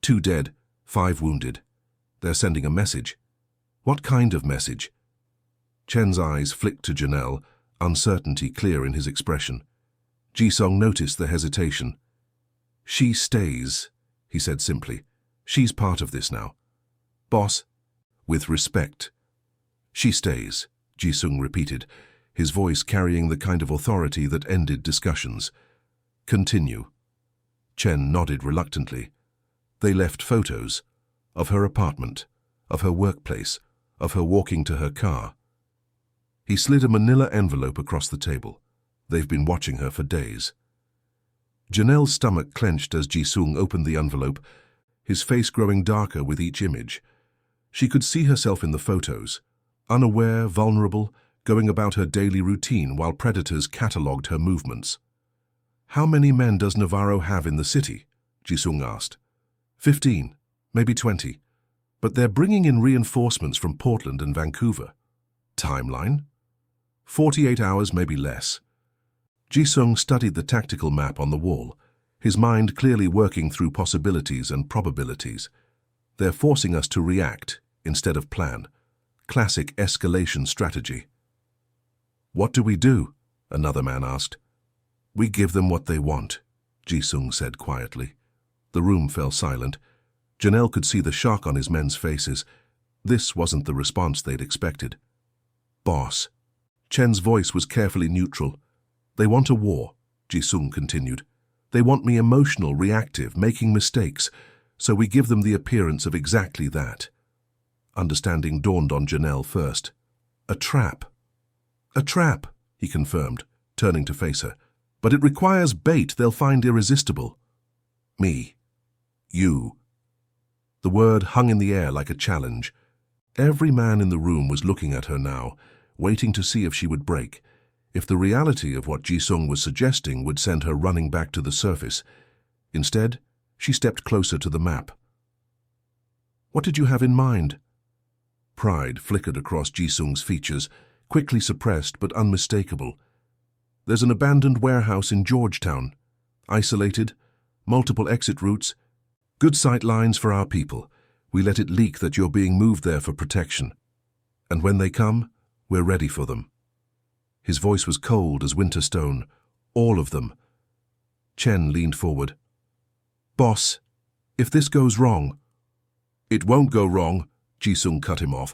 A: 2 dead, 5 wounded. They're sending a message. What kind of message? Chen's eyes flicked to Janelle, uncertainty clear in his expression. Ji-sung noticed the hesitation. She stays, he said simply. She's part of this now. Boss, with respect. She stays, Ji-sung repeated, his voice carrying the kind of authority that ended discussions. Continue. Chen nodded reluctantly. They left photos of her apartment, of her workplace, of her walking to her car. He slid a manila envelope across the table. They've been watching her for days. Janelle's stomach clenched as Ji-sung opened the envelope, his face growing darker with each image. She could see herself in the photos, unaware, vulnerable, going about her daily routine while predators catalogued her movements. How many men does Navarro have in the city? Ji-sung asked. 15, maybe 20. But they're bringing in reinforcements from Portland and Vancouver. Timeline? 48 hours, maybe less. Ji-sung studied the tactical map on the wall, his mind clearly working through possibilities and probabilities. They're forcing us to react instead of plan. Classic escalation strategy. What do we do? Another man asked. We give them what they want, Ji-sung said quietly. The room fell silent. Janelle could see the shock on his men's faces. This wasn't the response they'd expected. "Boss." Chen's voice was carefully neutral. "They want a war," Ji-sung continued. "They want me emotional, reactive, making mistakes, so we give them the appearance of exactly that." Understanding dawned on Janelle first. "A trap." "A trap," he confirmed, turning to face her. "But it requires bait they'll find irresistible." "Me. You." The word hung in the air like a challenge. Every man in the room was looking at her now, waiting to see if she would break, if the reality of what Ji-sung was suggesting would send her running back to the surface. Instead, she stepped closer to the map. "What did you have in mind?" Pride flickered across Ji-sung's features, quickly suppressed but unmistakable. "There's an abandoned warehouse in Georgetown. Isolated, multiple exit routes, good sight lines for our people. We let it leak that you're being moved there for protection. And when they come, we're ready for them." His voice was cold as winter stone. "All of them." Chen leaned forward. "Boss, if this goes wrong—" "It won't go wrong," Ji-sung cut him off,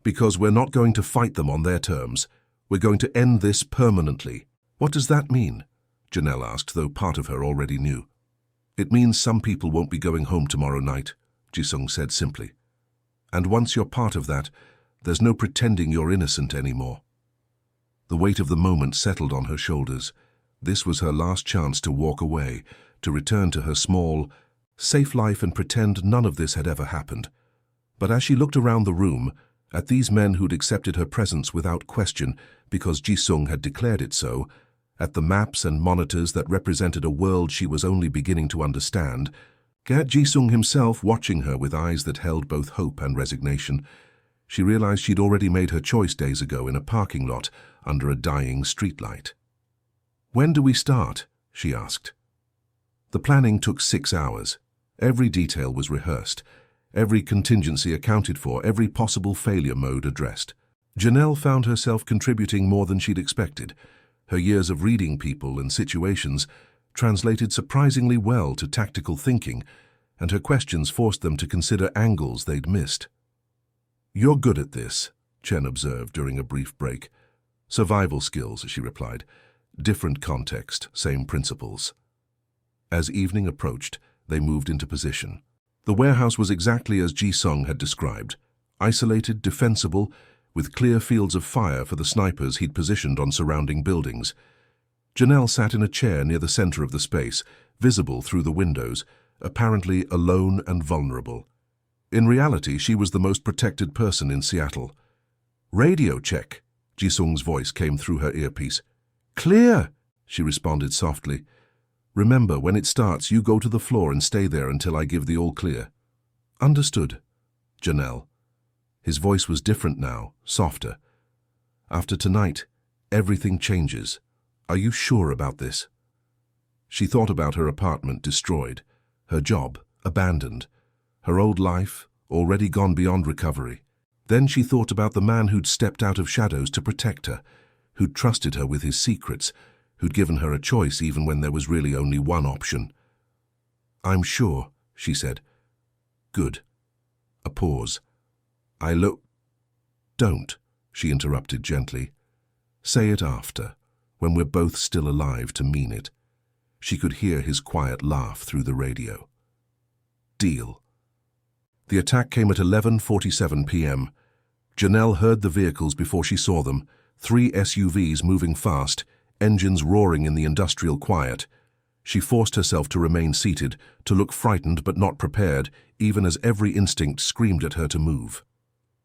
A: "because we're not going to fight them on their terms. We're going to end this permanently." "What does that mean?" Janelle asked, though part of her already knew. "It means some people won't be going home tomorrow night," Ji-sung said simply. "And once you're part of that, there's no pretending you're innocent anymore." The weight of the moment settled on her shoulders. This was her last chance to walk away, to return to her small, safe life and pretend none of this had ever happened. But as she looked around the room, at these men who'd accepted her presence without question because Ji-sung had declared it so, at the maps and monitors that represented a world she was only beginning to understand, at Ji-sung himself watching her with eyes that held both hope and resignation, she realized she'd already made her choice days ago in a parking lot under a dying streetlight. "When do we start?" she asked. The planning took 6 hours. Every detail was rehearsed, every contingency accounted for, every possible failure mode addressed. Janelle found herself contributing more than she'd expected. Her years of reading people and situations translated surprisingly well to tactical thinking, and her questions forced them to consider angles they'd missed. "You're good at this," Chen observed during a brief break. "Survival skills," she replied. "Different context, same principles." As evening approached, they moved into position. The warehouse was exactly as Ji-sung had described, isolated, defensible, with clear fields of fire for the snipers he'd positioned on surrounding buildings. Janelle sat in a chair near the center of the space, visible through the windows, apparently alone and vulnerable. In reality, she was the most protected person in Seattle. "Radio check," Ji-sung's voice came through her earpiece. "Clear," she responded softly. "Remember, when it starts, you go to the floor and stay there until I give the all clear." "Understood, Janelle." His voice was different now, softer. "After tonight, everything changes. Are you sure about this?" She thought about her apartment destroyed, her job abandoned, her old life already gone beyond recovery. Then she thought about the man who'd stepped out of shadows to protect her, who'd trusted her with his secrets, who'd given her a choice even when there was really only one option. "I'm sure," she said. "Good." A pause. "Don't," she interrupted gently. "Say it after, when we're both still alive to mean it." She could hear his quiet laugh through the radio. "Deal." The attack came at 11:47 p.m. Janelle heard the vehicles before she saw them, 3 SUVs moving fast, engines roaring in the industrial quiet. She forced herself to remain seated, to look frightened but not prepared, even as every instinct screamed at her to move.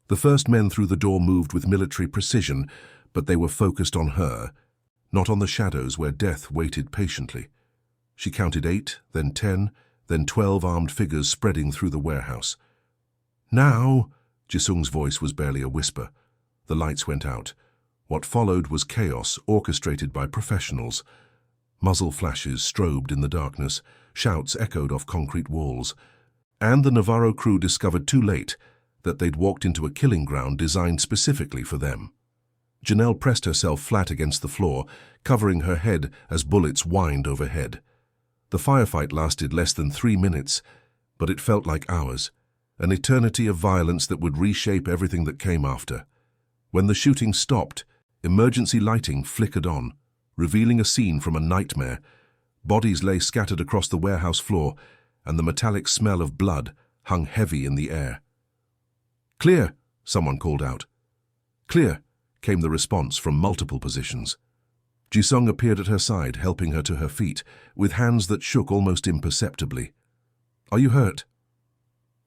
A: The first men through the door moved with military precision, but they were focused on her, not on the shadows where death waited patiently. She counted 8, then 10, then 12 armed figures spreading through the warehouse. "Now!" Ji-sung's voice was barely a whisper. The lights went out. What followed was chaos orchestrated by professionals. Muzzle flashes strobed in the darkness, shouts echoed off concrete walls. And the Navarro crew discovered too late that they'd walked into a killing ground designed specifically for them. Janelle pressed herself flat against the floor, covering her head as bullets whined overhead. The firefight lasted less than 3 minutes, but it felt like hours. an eternity of violence that would reshape everything that came after. When the shooting stopped, emergency lighting flickered on, revealing a scene from a nightmare. Bodies lay scattered across the warehouse floor, and the metallic smell of blood hung heavy in the air. "Clear!" someone called out. "Clear!" came the response from multiple positions. Jisung appeared at her side, helping her to her feet, with hands that shook almost imperceptibly. "Are you hurt?"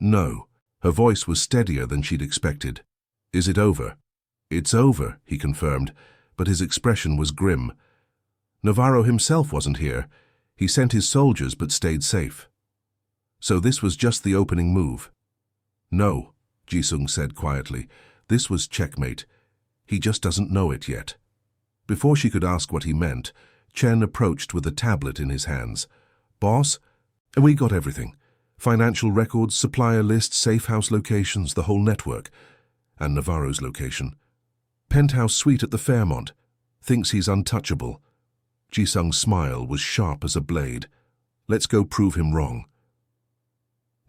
A: "No." Her voice was steadier than she'd expected. "Is it over?" "It's over," he confirmed, but his expression was grim. Navarro himself wasn't here. He sent his soldiers but stayed safe. So this was just the opening move? "No," Jisung said quietly. "This was checkmate. He just doesn't know it yet." Before she could ask what he meant, Chen approached with a tablet in his hands. "Boss, we got everything. Financial records, supplier lists, safe house locations, the whole network. And Navarro's location. Penthouse suite at the Fairmont. Thinks he's untouchable." Jisung's smile was sharp as a blade. "Let's go prove him wrong."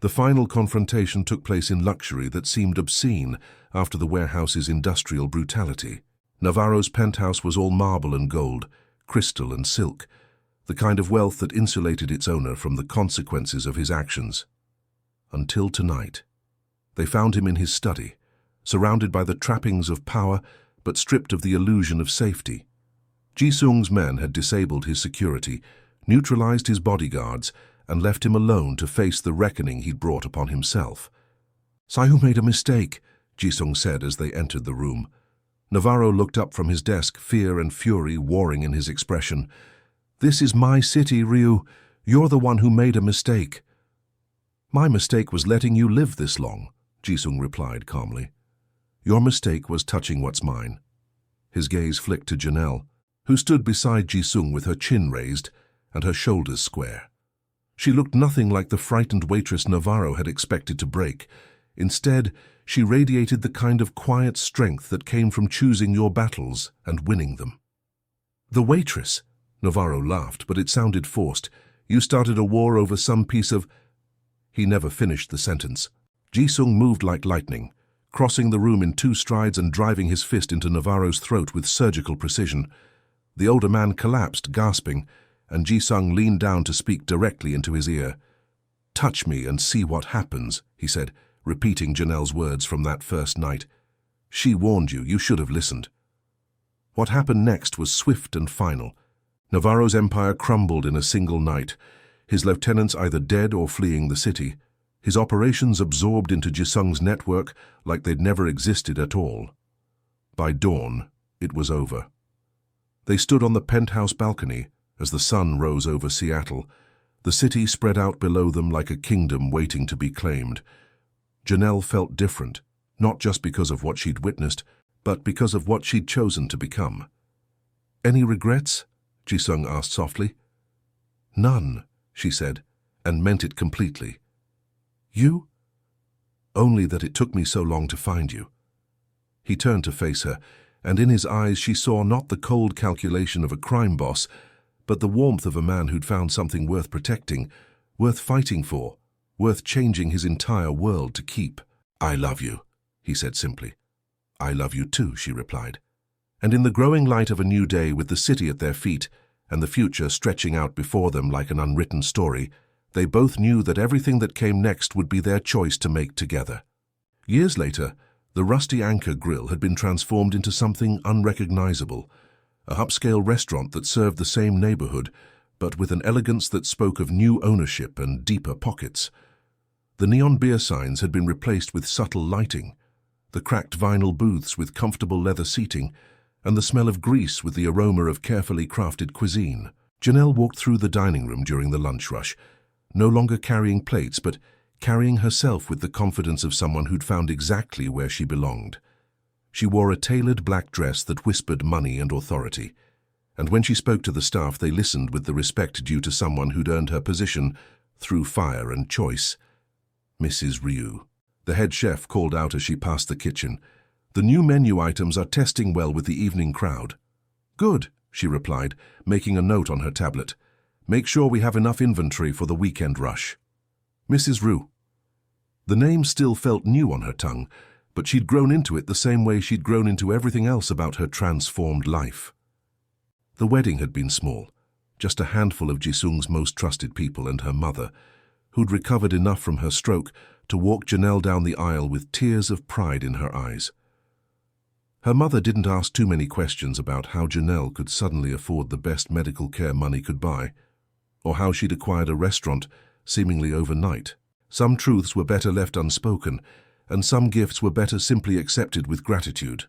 A: The final confrontation took place in luxury that seemed obscene after the warehouse's industrial brutality. Navarro's penthouse was all marble and gold, crystal and silk, the kind of wealth that insulated its owner from the consequences of his actions. Until tonight. They found him in his study, surrounded by the trappings of power but stripped of the illusion of safety. Jisung's men had disabled his security, neutralized his bodyguards, and left him alone to face the reckoning he'd brought upon himself. "Sayu made a mistake," Jisung said as they entered the room. Navarro looked up from his desk, fear and fury warring in his expression. "This is my city, Ryu. You're the one who made a mistake." "My mistake was letting you live this long," Jisung replied calmly. "Your mistake was touching what's mine." His gaze flicked to Janelle, who stood beside Jisung with her chin raised and her shoulders square. She looked nothing like the frightened waitress Navarro had expected to break. Instead, she radiated the kind of quiet strength that came from choosing your battles and winning them. "The waitress," Navarro laughed, but it sounded forced. "You started a war over some piece of—" He never finished the sentence. Jisung moved like lightning, crossing the room in 2 strides and driving his fist into Navarro's throat with surgical precision. The older man collapsed, gasping, and Jisung leaned down to speak directly into his ear. "Touch me and see what happens," he said, repeating Janelle's words from that first night. "She warned you. You should have listened." What happened next was swift and final. Navarro's empire crumbled in a single night, his lieutenants either dead or fleeing the city, his operations absorbed into Jisung's network like they'd never existed at all. By dawn, it was over. They stood on the penthouse balcony as the sun rose over Seattle. The city spread out below them like a kingdom waiting to be claimed. Janelle felt different, not just because of what she'd witnessed, but because of what she'd chosen to become. "Any regrets?" Jisung asked softly. "None," she said, and meant it completely. "You?" "Only that it took me so long to find you." He turned to face her, and in his eyes she saw not the cold calculation of a crime boss, but the warmth of a man who'd found something worth protecting, worth fighting for, worth changing his entire world to keep. "I love you," he said simply. "I love you too," she replied. And in the growing light of a new day, with the city at their feet and the future stretching out before them like an unwritten story, they both knew that everything that came next would be their choice to make together. Years later, the Rusty Anchor Grill had been transformed into something unrecognizable, a upscale restaurant that served the same neighborhood, but with an elegance that spoke of new ownership and deeper pockets. The neon beer signs had been replaced with subtle lighting, the cracked vinyl booths with comfortable leather seating, and the smell of grease with the aroma of carefully crafted cuisine. Janelle walked through the dining room during the lunch rush, no longer carrying plates, but carrying herself with the confidence of someone who'd found exactly where she belonged. She wore a tailored black dress that whispered money and authority, and when she spoke to the staff, they listened with the respect due to someone who'd earned her position through fire and choice. "Mrs. Ryu," the head chef called out as she passed the kitchen. "The new menu items are testing well with the evening crowd." "Good," she replied, making a note on her tablet. "Make sure we have enough inventory for the weekend rush." "Mrs. Ryu." The name still felt new on her tongue, but she'd grown into it the same way she'd grown into everything else about her transformed life. The wedding had been small, just a handful of Jisung's most trusted people and her mother, who'd recovered enough from her stroke to walk Janelle down the aisle with tears of pride in her eyes. Her mother didn't ask too many questions about how Janelle could suddenly afford the best medical care money could buy, or how she'd acquired a restaurant seemingly overnight. Some truths were better left unspoken, and some gifts were better simply accepted with gratitude.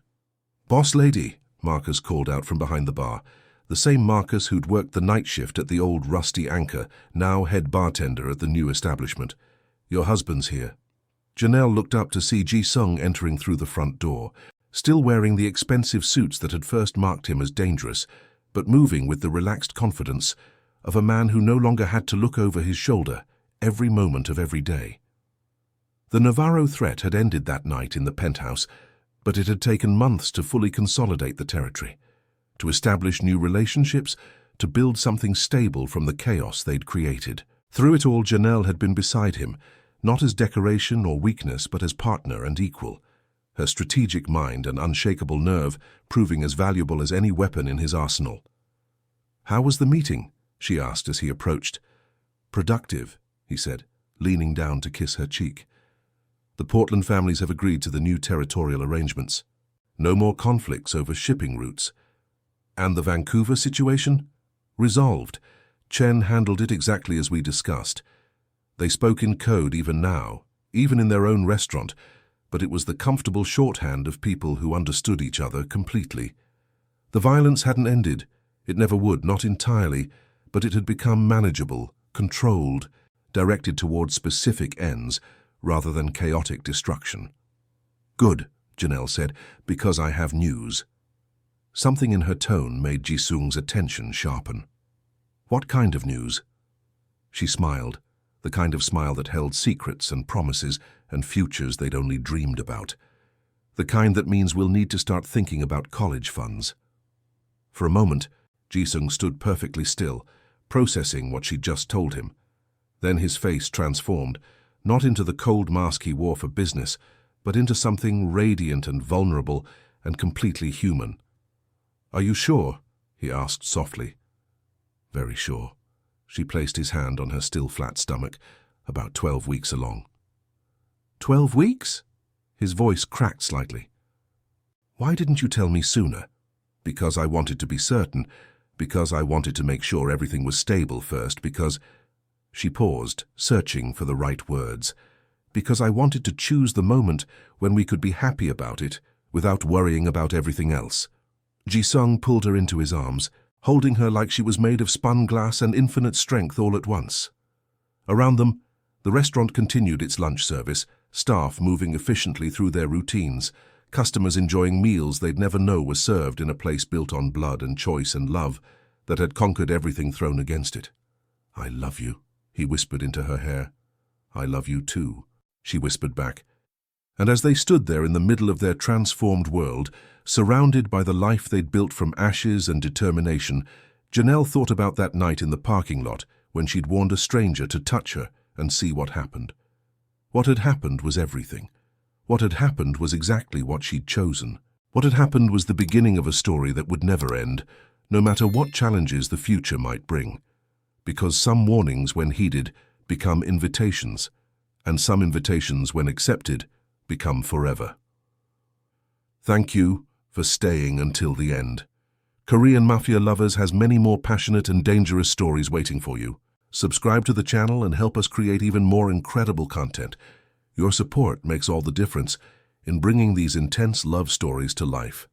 A: "Boss lady," Marcus called out from behind the bar, the same Marcus who'd worked the night shift at the old Rusty Anchor, now head bartender at the new establishment. "Your husband's here." Janelle looked up to see Ji-sung entering through the front door, still wearing the expensive suits that had first marked him as dangerous, but moving with the relaxed confidence of a man who no longer had to look over his shoulder every moment of every day. The Navarro threat had ended that night in the penthouse, but it had taken months to fully consolidate the territory, to establish new relationships, to build something stable from the chaos they'd created. Through it all, Janelle had been beside him, not as decoration or weakness, but as partner and equal, her strategic mind and unshakable nerve proving as valuable as any weapon in his arsenal. "How was the meeting?" she asked as he approached. "Productive," he said, leaning down to kiss her cheek. "The Portland families have agreed to the new territorial arrangements. No more conflicts over shipping routes. And the Vancouver situation? Resolved. Chen handled it exactly as we discussed. They spoke in code even now, even in their own restaurant, but it was the comfortable shorthand of people who understood each other completely. The violence hadn't ended. It never would, not entirely, but it had become manageable, controlled, directed towards specific ends, rather than chaotic destruction." "Good," Janelle said, "because I have news." Something in her tone made Ji-sung's attention sharpen. "What kind of news?" She smiled, the kind of smile that held secrets and promises and futures they'd only dreamed about. The kind that means we'll need to start thinking about college funds. For a moment, Ji-sung stood perfectly still, processing what she'd just told him. Then his face transformed, not into the cold mask he wore for business, but into something radiant and vulnerable and completely human. "Are you sure?" he asked softly. "Very sure." She placed his hand on her still flat stomach, about 12 weeks along. 12 weeks? His voice cracked slightly. "Why didn't you tell me sooner?" "Because I wanted to be certain, because I wanted to make sure everything was stable first, because—" She paused, searching for the right words. "Because I wanted to choose the moment when we could be happy about it, without worrying about everything else." Ji-sung pulled her into his arms, holding her like she was made of spun glass and infinite strength all at once. Around them, the restaurant continued its lunch service, staff moving efficiently through their routines, customers enjoying meals they'd never know were served in a place built on blood and choice and love that had conquered everything thrown against it. "I love you," he whispered into her hair. "I love you too," she whispered back. And as they stood there in the middle of their transformed world, surrounded by the life they'd built from ashes and determination, Janelle thought about that night in the parking lot when she'd warned a stranger to touch her and see what happened. What had happened was everything. What had happened was exactly what she'd chosen. What had happened was the beginning of a story that would never end, no matter what challenges the future might bring. Because some warnings, when heeded, become invitations, and some invitations, when accepted, become forever. Thank you for staying until the end. Korean Mafia Lovers has many more passionate and dangerous stories waiting for you. Subscribe to the channel and help us create even more incredible content. Your support makes all the difference in bringing these intense love stories to life.